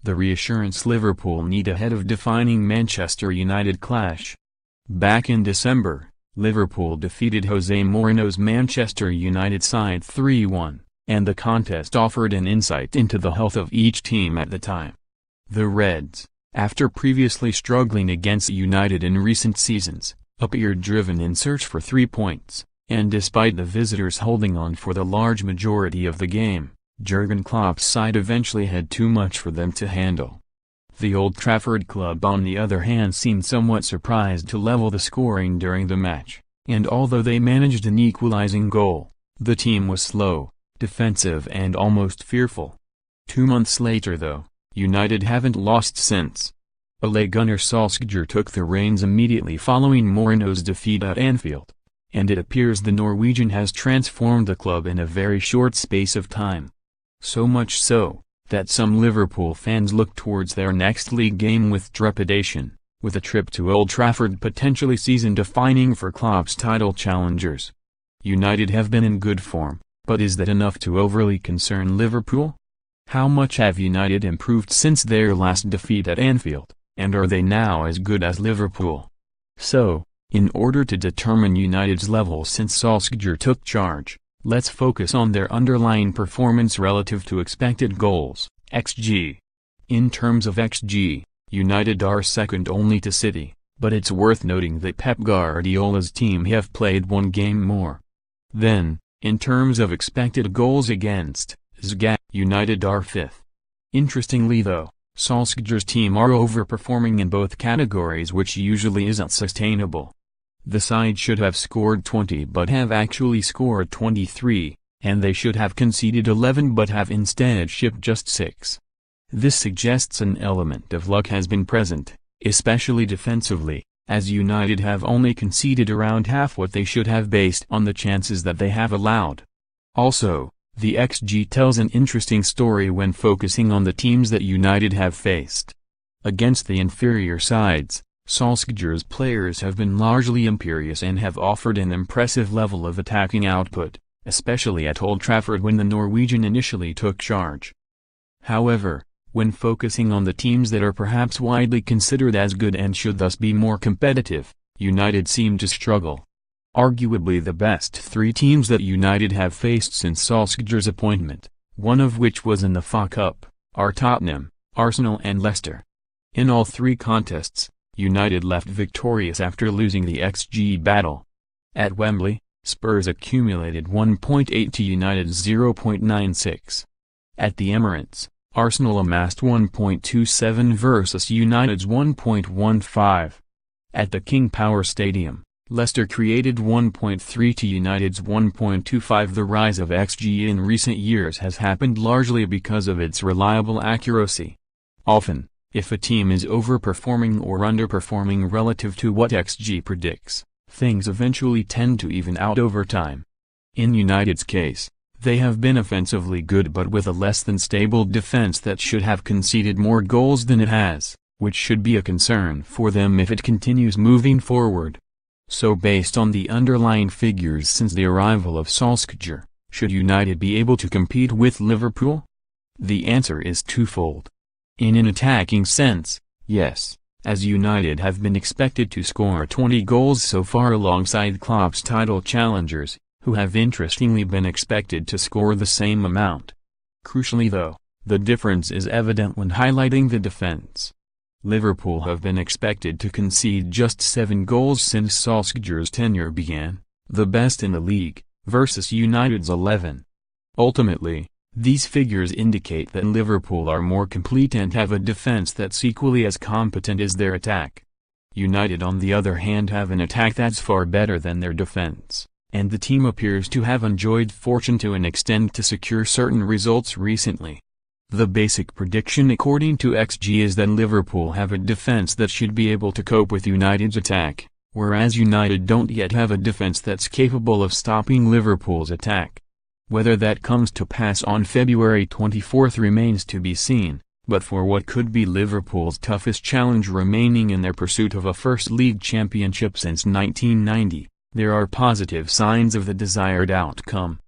The reassurance Liverpool need ahead of defining Manchester United clash. Back in December, Liverpool defeated Jose Mourinho's Manchester United side 3-1, and the contest offered an insight into the health of each team at the time. The Reds, after previously struggling against United in recent seasons, appeared driven in search for 3 points, and despite the visitors holding on for the large majority of the game, Jurgen Klopp's side eventually had too much for them to handle. The Old Trafford club on the other hand seemed somewhat surprised to level the scoring during the match, and although they managed an equalising goal, the team was slow, defensive and almost fearful. 2 months later though, United haven't lost since. Ole Gunnar Solskjær took the reins immediately following Mourinho's defeat at Anfield, and it appears the Norwegian has transformed the club in a very short space of time. So much so, that some Liverpool fans look towards their next league game with trepidation, with a trip to Old Trafford potentially season-defining for Klopp's title challengers. United have been in good form, but is that enough to overly concern Liverpool? How much have United improved since their last defeat at Anfield, and are they now as good as Liverpool? So, in order to determine United's level since Solskjær took charge, let's focus on their underlying performance relative to expected goals, XG. In terms of XG, United are second only to City, but it's worth noting that Pep Guardiola's team have played 1 game more. Then, in terms of expected goals against, XG, United are 5th. Interestingly though, Solskjær's team are overperforming in both categories, which usually isn't sustainable. The side should have scored 20 but have actually scored 23, and they should have conceded 11 but have instead shipped just 6. This suggests an element of luck has been present, especially defensively, as United have only conceded around half what they should have based on the chances that they have allowed. Also, the XG tells an interesting story when focusing on the teams that United have faced. Against the inferior sides, Solskjær's players have been largely imperious and have offered an impressive level of attacking output, especially at Old Trafford when the Norwegian initially took charge. However, when focusing on the teams that are perhaps widely considered as good and should thus be more competitive, United seem to struggle. Arguably the best 3 teams that United have faced since Solskjær's appointment, one of which was in the FA Cup, are Tottenham, Arsenal and Leicester. In all 3 contests, United left victorious after losing the XG battle. At Wembley, Spurs accumulated 1.8 to United's 0.96. At the Emirates, Arsenal amassed 1.27 versus United's 1.15. At the King Power Stadium, Leicester created 1.3 to United's 1.25. The rise of XG in recent years has happened largely because of its reliable accuracy. Often, if a team is overperforming or underperforming relative to what XG predicts, things eventually tend to even out over time. In United's case, they have been offensively good but with a less than stable defense that should have conceded more goals than it has, which should be a concern for them if it continues moving forward. So based on the underlying figures since the arrival of Solskjær, should United be able to compete with Liverpool? The answer is twofold. In an attacking sense, yes, as United have been expected to score 20 goals so far alongside Klopp's title challengers, who have interestingly been expected to score the same amount. Crucially though, the difference is evident when highlighting the defense. Liverpool have been expected to concede just 7 goals since Solskjær's tenure began, the best in the league, versus United's 11. Ultimately, these figures indicate that Liverpool are more complete and have a defense that's equally as competent as their attack. United on the other hand have an attack that's far better than their defense, and the team appears to have enjoyed fortune to an extent to secure certain results recently. The basic prediction according to XG is that Liverpool have a defense that should be able to cope with United's attack, whereas United don't yet have a defense that's capable of stopping Liverpool's attack. Whether that comes to pass on February 24th remains to be seen, but for what could be Liverpool's toughest challenge remaining in their pursuit of a first league championship since 1990, there are positive signs of the desired outcome.